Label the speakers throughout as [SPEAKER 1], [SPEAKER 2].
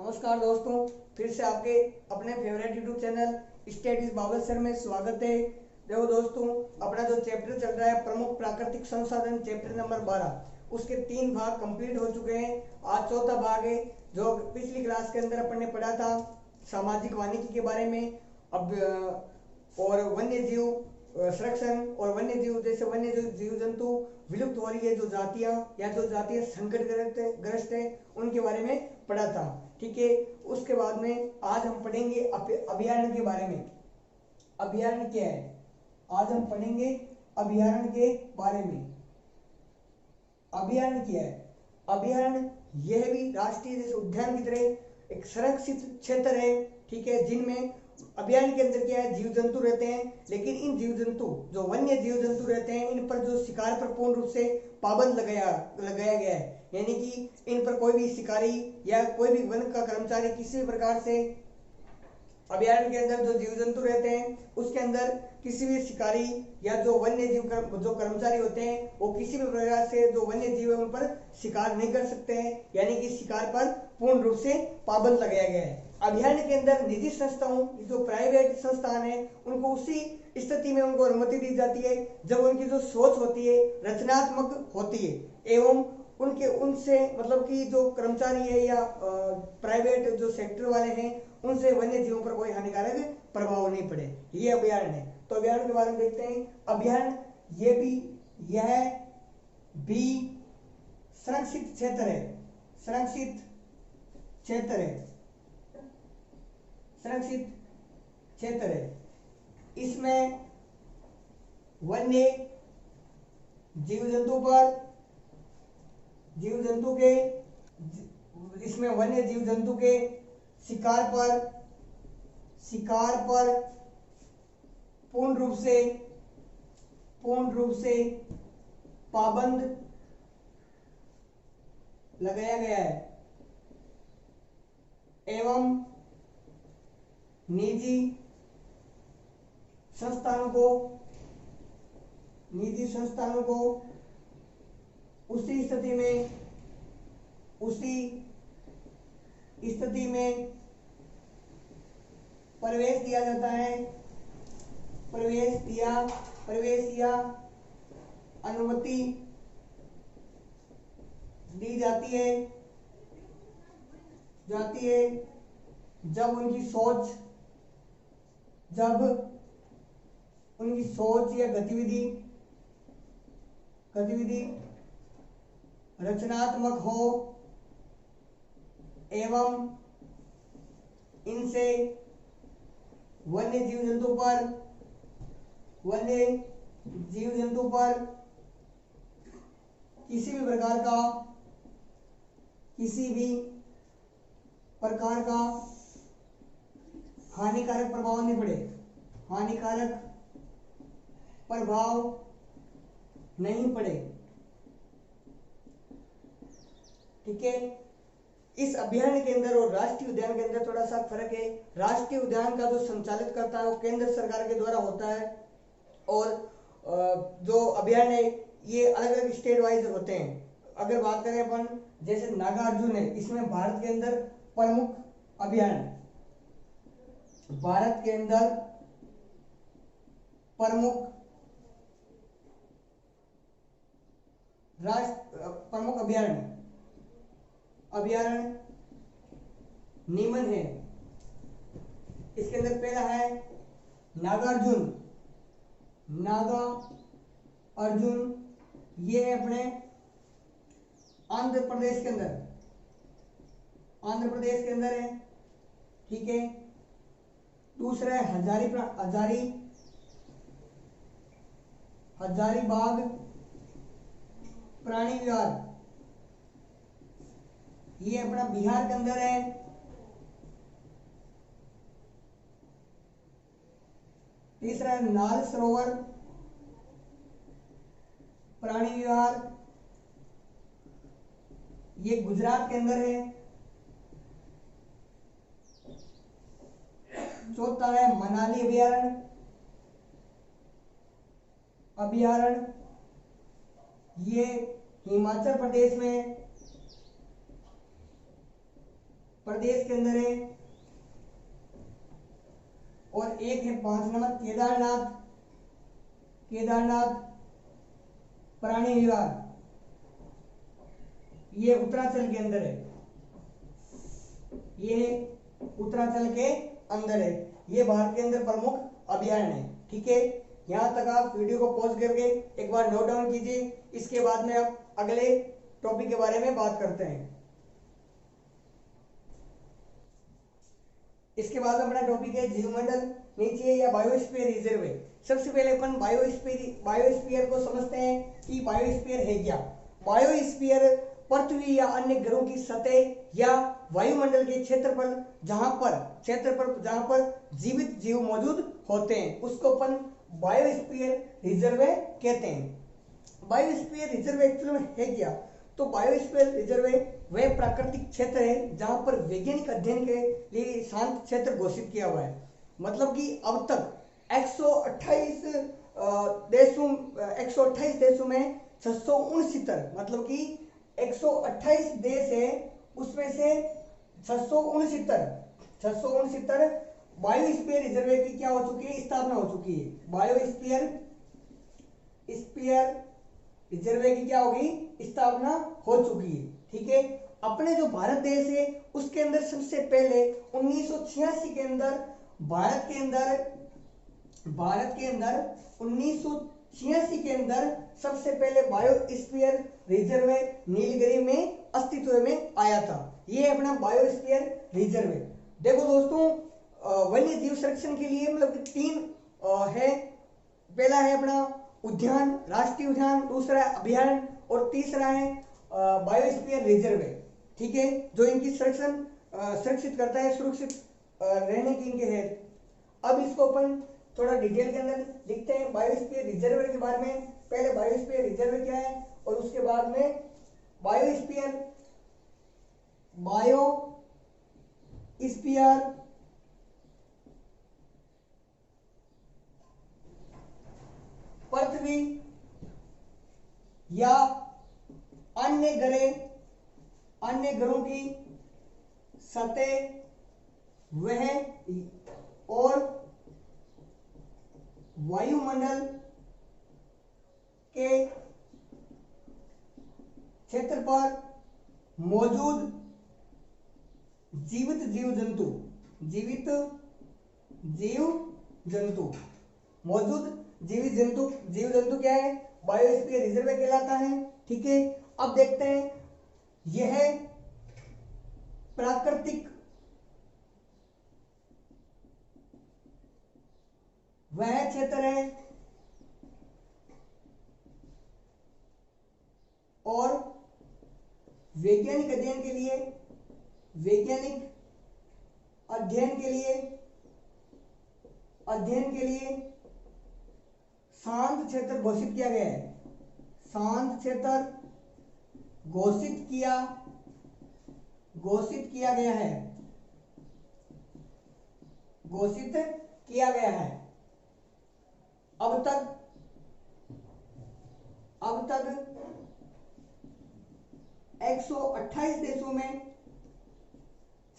[SPEAKER 1] नमस्कार दोस्तों, फिर से आपके अपने favourite YouTube channel state with Babal sir में स्वागत है। देखो दोस्तों, अपना जो चैप्टर चल रहा है प्रमुख प्राकृतिक संसाधन चैप्टर नंबर 12, उसके 3 भाग कंप्लीट हो चुके हैं। आज चौथा भाग है जो पिछली क्लास के अंदर अपन ने पढ़ा था सामाजिक वानिकी के बारे में। अब और वन्य जीव संरक्षण और वन्य जीव जैसे वन्य जीव जंतु विलुप्त हो रही है जो जातियां या जो जातियां संकटग्रस्त है उनके बारे में पढ़ा था। ठीक है, उसके बाद में आज हम पढ़ेंगे अभयारण्य के बारे में। अभयारण्य क्या है, आज हम पढ़ेंगे अभयारण्य के बारे में। अभयारण्य क्या है? अभयारण्य यह भी राष्ट्रीय जैसे उद्यान की तरह एक संरक्षित क्षेत्र है। ठीक है, जिनमें अभयारण्य के अंदर क्या है, जीव जंतु रहते हैं, लेकिन इन जीव जंतु जो वन्य जीव जंतु रहते हैं इन पर जो शिकार पर पूर्ण रूप से पाबंद लगाया गया है। यानी कि इन पर कोई भी शिकारी या कोई भी वन का कर्मचारी किसी भी प्रकार से अभयारण्य के अंदर जो जीव जंतु रहते हैं उसके अंदर किसी भी शिकारी या जो वन्य जीव जो कर्मचारी होते हैं वो किसी भी प्रकार से जो वन्य जीव है उन पर शिकार नहीं कर सकते हैं। यानी कि शिकार पर पूर्ण रूप से पाबंद लगाया गया है। अभयारण्य के अंदर निजी संस्थाओं जो प्राइवेट संस्थान है उनको उसी स्थिति में उनको अनुमति दी जाती है जब उनकी जो सोच होती है रचनात्मक होती है एवं उनके उनसे मतलब कि जो कर्मचारी है या प्राइवेट जो सेक्टर वाले हैं उनसे वन्य जीवों पर कोई हानिकारक प्रभाव नहीं पड़े। ये अभयारण्य है। तो अभयारण्य के बारे में देखते हैं। अभयारण्य यह भी संरक्षित क्षेत्र है। संरक्षित क्षेत्र है। संरक्षित क्षेत्र है। इसमें वन्य जीव जंतु के शिकार पर पूर्ण रूप से पाबंद लगाया गया है एवं निजी संस्थानों को उसी स्थिति में प्रवेश दिया जाता है। प्रवेश या अनुमति दी जाती है जब उनकी सोच या गतिविधि रचनात्मक हो एवं इनसे वन्य जीव जंतु पर किसी भी प्रकार का हानिकारक प्रभाव नहीं पड़े। ठीक है, इस अभयारण्य के अंदर और राष्ट्रीय उद्यान के अंदर थोड़ा सा फर्क है। राष्ट्रीय उद्यान का जो संचालित करता है वो केंद्र सरकार के द्वारा होता है और जो अभयारण्य है ये अलग अलग स्टेट वाइज होते हैं। अगर बात करें अपन जैसे नागार्जुन है, इसमें भारत के अंदर प्रमुख अभयारण्य प्रमुख अभयारण्य निम्न है। इसके अंदर पहला है नागार्जुन। ये है अपने आंध्र प्रदेश के अंदर है। ठीक है, दूसरा है हजारीबाग प्राणी विहार। ये अपना बिहार के अंदर है। तीसरा है नाल सरोवर प्राणी विहार। ये गुजरात के अंदर है। चौथा है मनाली अभयारण्य। ये हिमाचल प्रदेश में प्रदेश के अंदर है, और एक है 5 नंबर केदारनाथ, केदारनाथ प्राणी विहार, ये उत्तरांचल के अंदर है, ये उत्तरांचल के अंदर है। ये भारत के अंदर प्रमुख अभयारण्य है। ठीक है, यहां तक आप वीडियो को पॉज करके एक बार नोट डाउन कीजिए। इसके बाद में अब अगले टॉपिक के बारे में बात करते हैं। इसके बाद अपना टॉपिक है जीवमंडल, नीचे या बायोस्फीयर रिजर्व है। सबसे पहले अपन बायोस्फीयर को समझते हैं कि बायोस्फीयर है क्या। बायोस्फीयर पृथ्वी या अन्य ग्रहों की सतह या वायुमंडल के क्षेत्रफल जहां पर जीवित जीव मौजूद होते हैं उसको अपन बायोस्फीयर रिजर्व कहते हैं। बायोस्फीयर रिजर्व एक्चुअली में है क्या? तो बायोस्फीयर रिजर्व वह प्राकृतिक क्षेत्र है जहां पर वैज्ञानिक अध्ययन के लिए शांत क्षेत्र घोषित किया हुआ है। मतलब कि अब तक 128 देशों में 669, मतलब कि 128 देश है, उसमें से 669 बायोस्फीयर रिजर्व की क्या हो चुकी है, स्थापना हो चुकी है। बायोस्फीयर रिजर्व की क्या होगी, स्थापना हो चुकी है। ठीक है, अपने जो भारत देश है उसके अंदर सबसे पहले 1986 के अंदर भारत के अंदर सबसे पहले बायोस्फीयर रिजर्व नीलगिरी में अस्तित्व में आया था। ये अपना बायोस्फीयर रिजर्व है। देखो दोस्तों, वन्य जीव संरक्षण के लिए मतलब 3 है। पहला है अपना उद्यान, राष्ट्रीय उद्यान, दूसरा है अभयारण्य और तीसरा है बायोस्फीयर रिजर्व है। ठीक है, जो इनकी सुरक्षित करता है, सुरक्षित रहने की इनके है। अब इसको अपन थोड़ा डिटेल के अंदर लिखते हैं बायोस्फीयर रिजर्व के बारे में। पहले बायोस्फीयर रिजर्व क्या है और उसके बाद में बायोस्फीयर पृथ्वी या अन्य ग्रहों की सतह वह और वायुमंडल के क्षेत्र पर मौजूद जीवित जीव जंतु क्या है, बायोस्फीयर रिजर्व कहलाता है। ठीक है, अब देखते हैं, यह प्राकृतिक वह क्षेत्र है और वैज्ञानिक अध्ययन के लिए शांत क्षेत्र घोषित किया गया है। शांत क्षेत्र घोषित किया गया है। अब तक 128 देशों में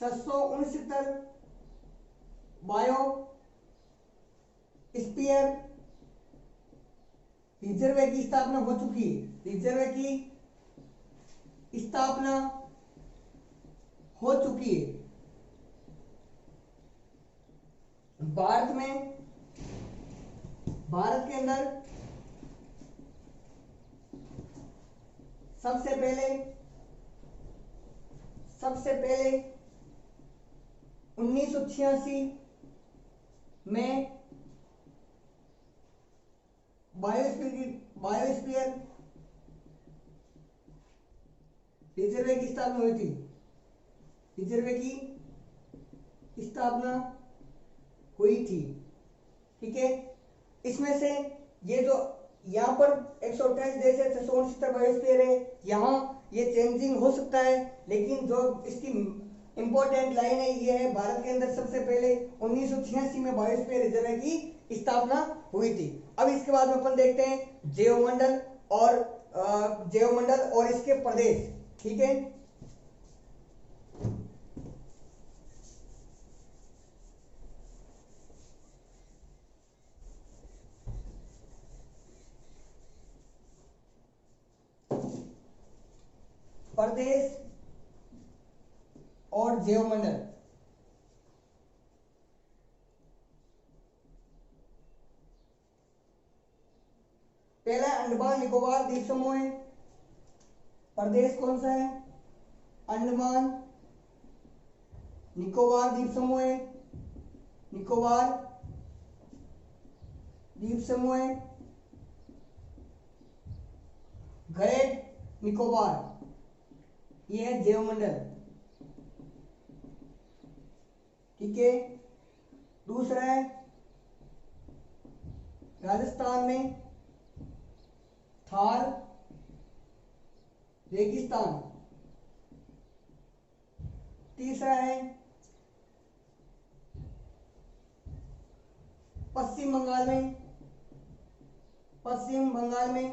[SPEAKER 1] 669 बायोस्फीयर रिजर्व की स्थापना हो चुकी है। भारत के अंदर सबसे पहले 1986 में बायोस्फीयर रिजर्व की स्थापना हुई थी। ठीक है, इसमें से ये जो यहाँ पर 128 देश है, 669 बायोस्फीयर है, यहाँ ये चेंजिंग हो सकता है, लेकिन जो इसकी इंपॉर्टेंट लाइन है ये है, भारत के अंदर सबसे पहले 1986 में बायोस्फीयर रिजर्व की स्थापना हुई थी। अब इसके बाद में अपन देखते हैं जैवमंडल और इसके प्रदेश। ठीक है, और जैवमंडल। पहला अंडमान निकोबार द्वीप समूह है। प्रदेश कौन सा है? अंडमान निकोबार द्वीप समूह है। निकोबार द्वीप समूह है। ग्रेट निकोबार, ये है जैवमंडल। ठीक है। दूसरा है राजस्थान में थार रेगिस्तान। तीसरा है पश्चिम बंगाल में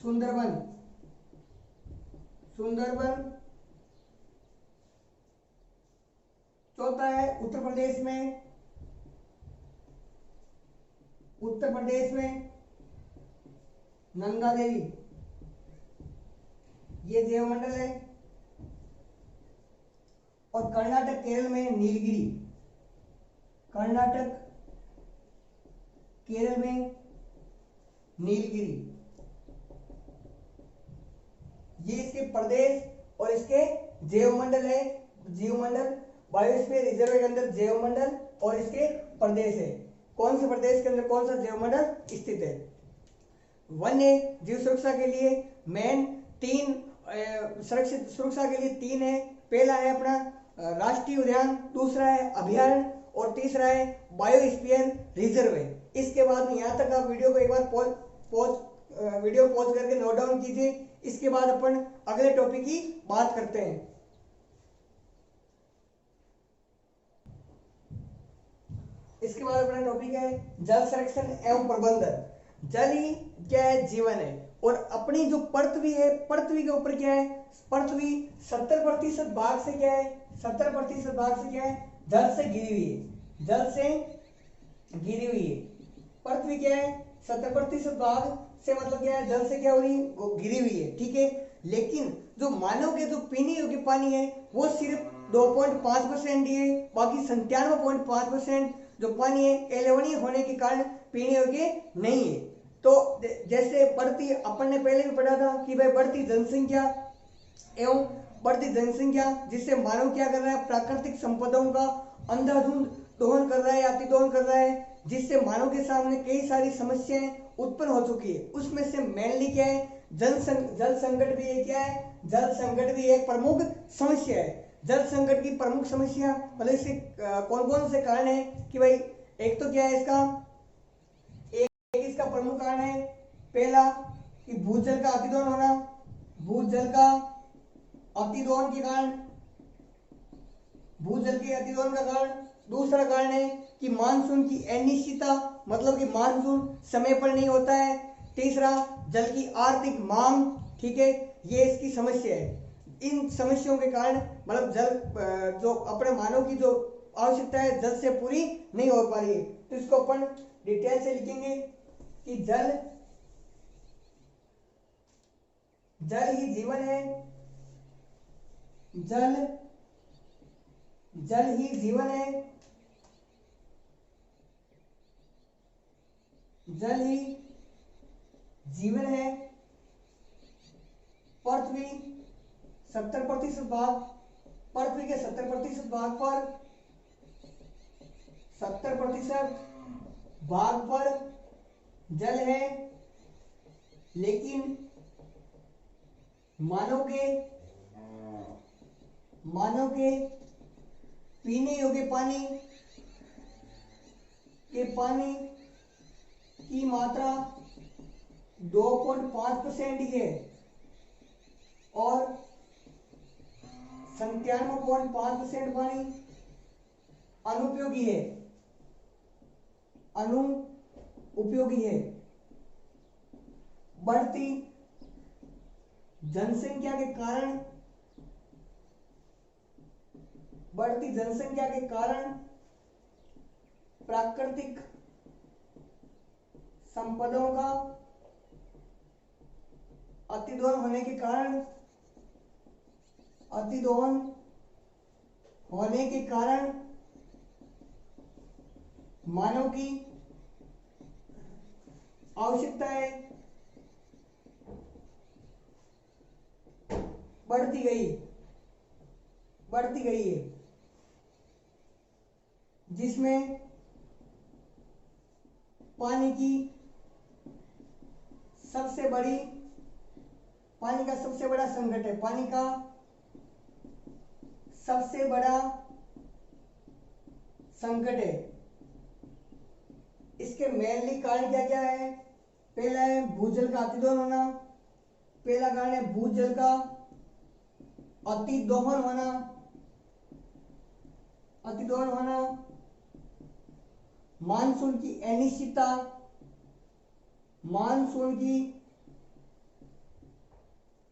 [SPEAKER 1] सुंदरबन। चौथा है उत्तर प्रदेश में नंदा देवी, ये जैवमंडल है। और कर्नाटक केरल में नीलगिरी। कर्नाटक केरल में नीलगिरी, ये इसके प्रदेश और इसके जैवमंडल है। जैवमंडल बायोस्फीयर रिजर्व के अंदर जैवमंडल और इसके प्रदेश है। कौन से प्रदेश के अंदर कौन सा जैवमंडल स्थित है? वन्य जीव सुरक्षा के लिए मेन तीन सुरक्षित सुरक्षा के लिए तीन है। पहला है अपना राष्ट्रीय उद्यान, दूसरा है अभयारण्य और तीसरा है बायोस्फीयर रिजर्व है। इसके बाद में यहाँ तक आप वीडियो को एक बार पॉज करके नोट डाउन कीजिए। इसके बाद अपन अगले टॉपिक की बात करते हैं। इसके बाद अपना टॉपिक है जल संरक्षण एवं प्रबंधन। जल ही क्या है? जीवन है। और अपनी जो पृथ्वी है, पृथ्वी के ऊपर क्या है? पृथ्वी 70% भाग से क्या है? 70% भाग से क्या है? जल से घिरी हुई है। जल से घिरी हुई है पृथ्वी। क्या है? 70% भाग से मतलब क्या है? जल से क्या हो रही है? घिरी हुई है। ठीक है। लेकिन जो मानव के जो पीने योग्य पानी है वो सिर्फ 2.5% ही है। बाकी 97.5% जो पानी है एलवनीय होने के कारण पीने योग्य नहीं है। तो जैसे बढ़ती, अपन ने पहले भी पढ़ा था कि भाई बढ़ती जनसंख्या एवं बढ़ती जनसंख्या जिससे मानव क्या कर रहा है? प्राकृतिक संपदाओं का अंधाधुंध दोहन कर रहा है, अतिदोहन कर रहा है, जिससे मानव के सामने कई सारी समस्याएं उत्पन्न हो चुकी है। उसमें से मेनली क्या है? जल संकट भी है। क्या है? जल संकट भी एक प्रमुख समस्या है। जल संकट की प्रमुख समस्या मतलब इसके कौन कौन से कारण है कि भाई एक तो क्या है इसका, एक इसका प्रमुख कारण है पहला कि भूजल का अतिदोहन होना। भूजल का अतिदोहन के कारण, भूजल के अतिदोहन का कारण। दूसरा कारण है कि मानसून की अनिश्चितता, मतलब कि मानसून समय पर नहीं होता है। तीसरा जल की आर्थिक मांग। ठीक है, ये इसकी समस्या है। इन समस्याओं के कारण मतलब जल जो अपने मानव की जो आवश्यकता है जल से पूरी नहीं हो पा रही है। तो इसको अपन डिटेल से लिखेंगे कि जल ही जीवन है। जल ही जीवन है। जल ही जीवन है। पृथ्वी 70% भाग, पृथ्वी के 70% भाग पर 70% भाग पर जल है। लेकिन मानव के पीने योग्य पानी की मात्रा 2.5% ही है और 97.5% पानी अनुपयोगी है। अनुपयोगी है। बढ़ती जनसंख्या के कारण प्राकृतिक संपदाओं का अतिदोहन होने के कारण अतिदोहन होने के कारण मानव की आवश्यकताएं बढ़ती गई है, जिसमें पानी का सबसे बड़ा संकट है। पानी का सबसे बड़ा संकट है। इसके मेनली कारण क्या क्या है? पहला है भूजल का अतिदोहन होना। पहला कारण है भूजल का अतिदोहन होना। मानसून की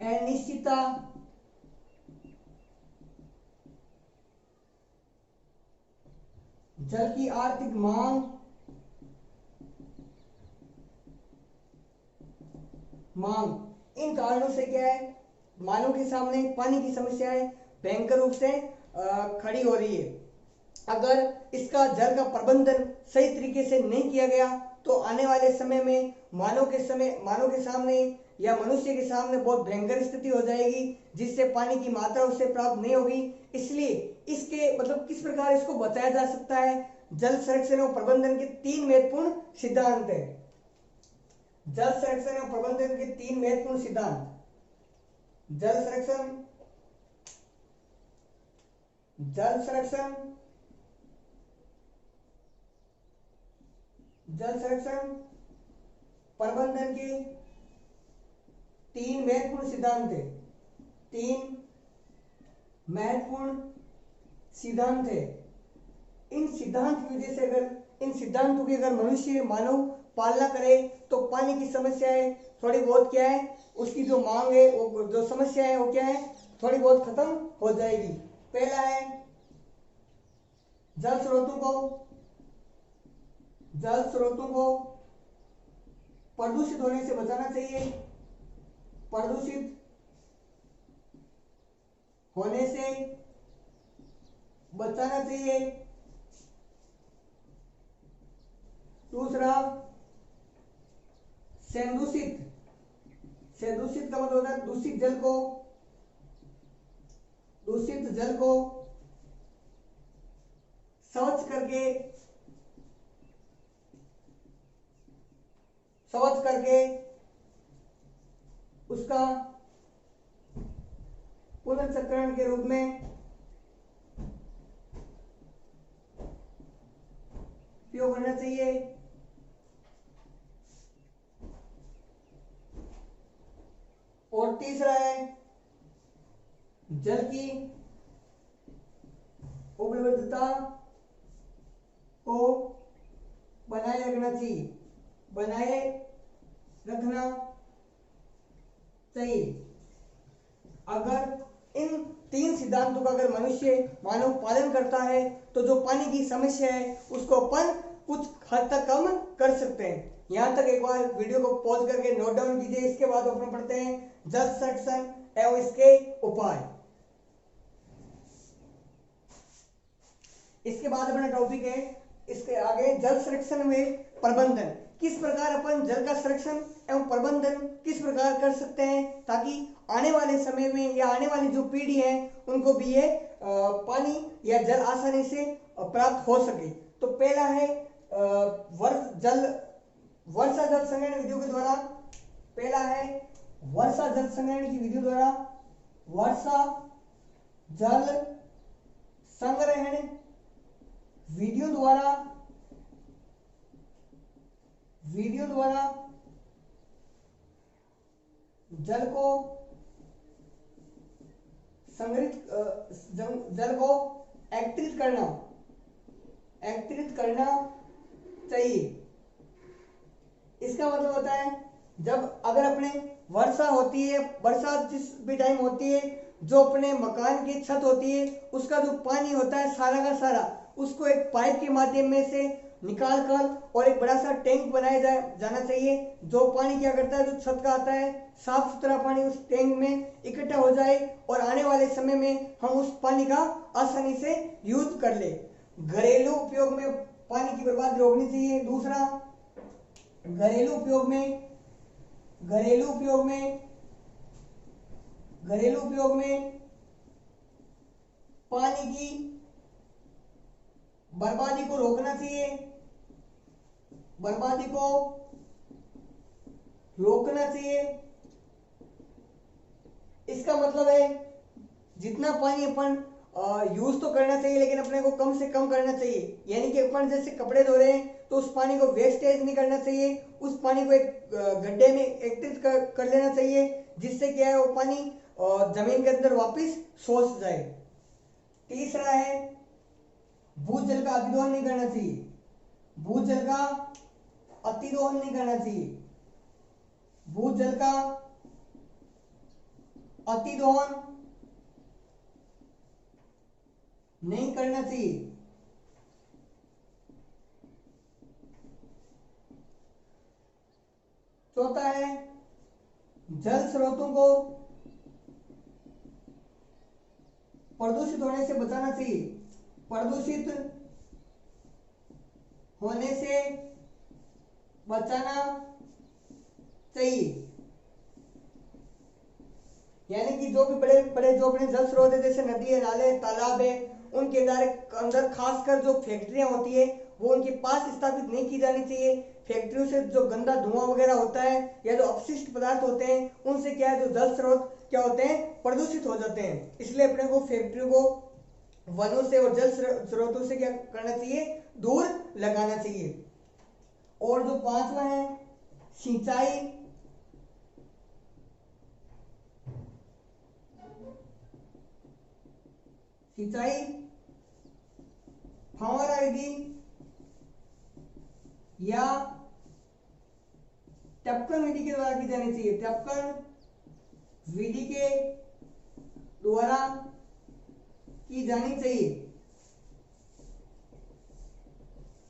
[SPEAKER 1] अनिश्चितता, जल की आर्थिक मांग, इन कारणों से क्या है, मानव के सामने पानी की समस्याएं भयंकर रूप से खड़ी हो रही है। अगर इसका जल का प्रबंधन सही तरीके से नहीं किया गया तो आने वाले समय में मानव के सामने या मनुष्य के सामने बहुत भयंकर स्थिति हो जाएगी, जिससे पानी की मात्रा उससे प्राप्त नहीं होगी। इसलिए इसके किस प्रकार इसको बचाया जा सकता है, जल संरक्षण और प्रबंधन के 3 महत्वपूर्ण सिद्धांत है। जल संरक्षण और प्रबंधन के 3 महत्वपूर्ण सिद्धांत। जल संरक्षण प्रबंधन के 3 महत्वपूर्ण सिद्धांत है। 3 महत्वपूर्ण सिद्धांत है। इन सिद्धांतों की अगर मानव पालना करे तो पानी की समस्याएं थोड़ी बहुत क्या है, उसकी जो मांग है, वो जो समस्या है वो क्या है, थोड़ी बहुत खत्म हो जाएगी। पहला है जल स्रोतों को प्रदूषित होने से बचाना चाहिए। प्रदूषित होने से बचाना चाहिए। दूसरा, संदूषित का मतलब होता है दूषित जल को स्वच्छ करके उसका पुनर्चक्रण के रूप में उपयोग करना चाहिए। और तीसरा है जल की उपलब्धता को बनाए रखना चाहिए। अगर इन 3 सिद्धांतों का अगर मानव पालन करता है तो जो पानी की समस्या है उसको अपन कुछ हद तक कम कर सकते हैं। यहाँ तक एक बार वीडियो को पॉज करके नोट डाउन कीजिए। इसके बाद अपन पढ़ते हैं जल संरक्षण एवं इसके उपाय। इसके बाद अपना टॉपिक है, इसके आगे जल संरक्षण में प्रबंधन। किस प्रकार अपन जल का संरक्षण एवं प्रबंधन किस प्रकार कर सकते हैं ताकि आने वाले समय में या आने वाली जो पीढ़ी है उनको भी ये पानी या जल आसानी से प्राप्त हो सके। तो पहला है वर्षा जल संग्रहण विधियों के द्वारा। पहला है वर्षा जल संग्रहण की विधियों द्वारा। वर्षा जल संग्रहण विधियों द्वारा जल को एकत्रित करना चाहिए। इसका मतलब होता है जब अगर अपने वर्षा जिस भी टाइम होती है, जो अपने मकान की छत होती है उसका जो पानी होता है सारा का सारा उसको एक पाइप के माध्यम में से निकाल कर और एक बड़ा सा टैंक बनाया जाना चाहिए, जो पानी क्या करता है, जो छत का आता है साफ सुथरा पानी उस टैंक में इकट्ठा हो जाए और आने वाले समय में हम उस पानी का आसानी से यूज कर ले। घरेलू उपयोग में पानी की बर्बादी रोकनी चाहिए। दूसरा, घरेलू उपयोग में पानी की बर्बादी को रोकना चाहिए, इसका मतलब है जितना पानी अपन यूज तो करना चाहिए लेकिन अपने को कम से कम करना चाहिए। यानी कि अपन जैसे कपड़े धो रहे हैं तो उस पानी को वेस्टेज नहीं करना चाहिए, उस पानी को एक गड्ढे में एकत्रित कर लेना चाहिए, जिससे क्या है वो पानी जमीन के अंदर वापस सोच जाए। तीसरा है भूजल का अतिदोहन नहीं करना चाहिए, भूजल का अतिदोहन नहीं करना चाहिए, भूजल का अतिदोहन नहीं करना चाहिए। चौथा है जल स्रोतों को प्रदूषित होने से बचाना चाहिए, प्रदूषित होने से बचाना चाहिए। यानी कि जो भी बड़े बड़े जो अपने जल स्रोत है जैसे नदी है, नाले, तालाब है, उनके अंदर खासकर जो फैक्ट्रियां होती है वो उनके पास स्थापित नहीं की जानी चाहिए। फैक्ट्रियों से जो गंदा धुआं वगैरह होता है या जो अपशिष्ट पदार्थ होते हैं उनसे क्या है जो जल स्रोत क्या होते हैं प्रदूषित हो जाते हैं। इसलिए अपने को फैक्ट्रियों को वनों से और जल स्रोतों से क्या करना चाहिए, दूर लगाना चाहिए। और जो पांचवा है सिंचाई, फव्वारा विधि या टपकन विधि के द्वारा की जानी चाहिए, टपकन विधि के द्वारा की जानी चाहिए।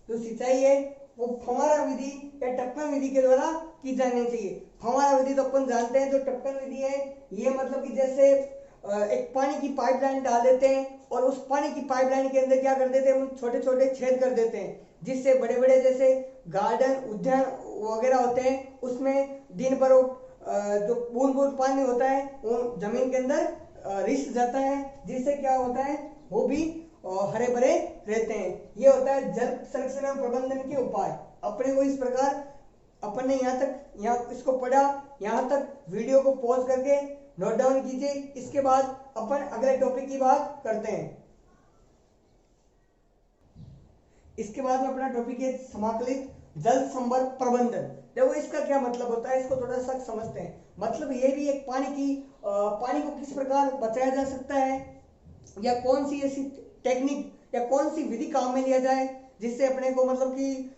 [SPEAKER 1] जो सिंचाई है वो फव्वारा विधि या टपकन विधि के द्वारा की जानी चाहिए। फव्वारा विधि तो अपन जानते हैं, जो टपकन विधि है ये मतलब कि जैसे एक पानी की पाइपलाइन डाल देते हैं और उस पानी की पाइपलाइन के अंदर क्या कर देते हैं, छोटे छोटे छेद कर देते हैं, जिससे बड़े बड़े जैसे गार्डन उद्यान वगैरह होते हैं उसमें दिन भर जो बूंद बूंद पानी होता है वो जमीन के अंदर रिस जाता है, जिससे क्या होता है वो भी हरे भरे रहते हैं। ये होता है जल संरक्षण एवं प्रबंधन के उपाय। अपने को इस प्रकार अपन ने यहाँ इसको पढ़ा, यहाँ तक वीडियो को पॉज करके नोट डाउन कीजिए। इसके बाद अपन अगले टॉपिक की बात करते हैं। इसके बाद में अपना टॉपिक है समाकलित जल संभर प्रबंधन। देखो इसका क्या मतलब होता है, इसको थोड़ा सा समझते हैं। मतलब ये भी एक पानी को किस प्रकार बचाया जा सकता है या कौन सी ऐसी टेक्निक या कौन सी विधि काम में लिया जाए जिससे अपने को मतलब कि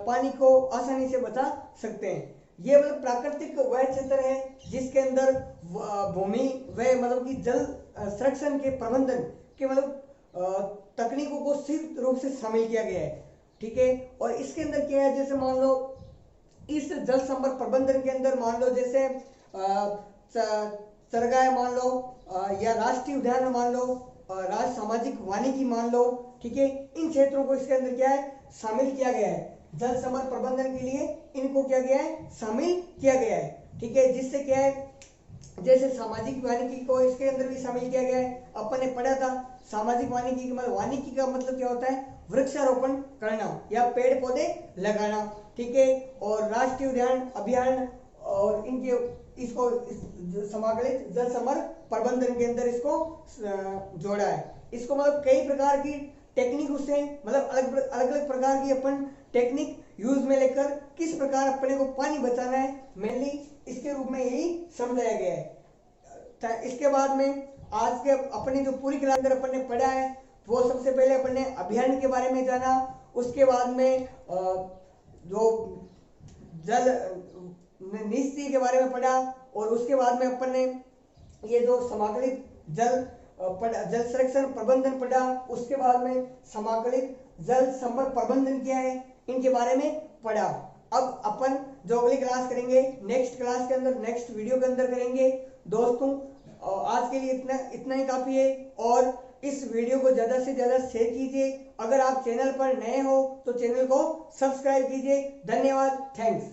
[SPEAKER 1] पानी को आसानी से बचा सकते हैं। ये मतलब प्राकृतिक वह क्षेत्र है जिसके अंदर भूमि व मतलब कि जल संरक्षण के प्रबंधन के मतलब तकनीकों को सिद्ध रूप से शामिल किया गया है। ठीक है, और इसके अंदर क्या है, जैसे मान लो इस जल संपर्क प्रबंधन के अंदर मान लो जैसे चरगाह मान लो या राष्ट्रीय उद्यान मान लो, राष्ट्र सामाजिक वानिकी मान लो, ठीक है, इन क्षेत्रों को इसके अंदर क्या है शामिल किया गया है। जल संपर्क प्रबंधन के लिए इनको क्या गया है, शामिल किया गया है। ठीक है, जिससे क्या है जैसे सामाजिक वानिकी को इसके अंदर भी शामिल किया गया है। अपन ने पढ़ा था सामाजिक वानिकी वानिकी का मतलब क्या होता है, वृक्षारोपण करना या पेड़ पौधे लगाना। ठीक है, और राष्ट्रीय उद्यान अभियान और इनके इसको समाकलित जल संपर्क प्रबंधन के अंदर इसको जोड़ा है। इसको मतलब कई प्रकार की टेक्निक उससे मतलब अलग अलग प्रकार की अपन टेक्निक यूज में लेकर किस प्रकार अपने को पानी बचाना है, मेनली इसके रूप में यही समझाया गया है। इसके बाद में आज के अपनी जो पूरी क्लास अंदर अपन ने पढ़ा है वो सबसे पहले अपन ने अभियान के बारे में जाना, उसके बाद में जो जल निस्ती के बारे में पढ़ा और उसके बाद में अपन ने ये जो समाकलित जल संरक्षण प्रबंधन पढ़ा, उसके बाद में समाकलित जल संपर्क प्रबंधन क्या है, इनके बारे में पढ़ा। अब अपन जो अगली क्लास करेंगे नेक्स्ट क्लास के अंदर, नेक्स्ट वीडियो के अंदर करेंगे। दोस्तों आज के लिए इतना ही काफी है, और इस वीडियो को ज्यादा से ज्यादा शेयर कीजिए। अगर आप चैनल पर नए हो तो चैनल को सब्सक्राइब कीजिए। धन्यवाद, थैंक्स।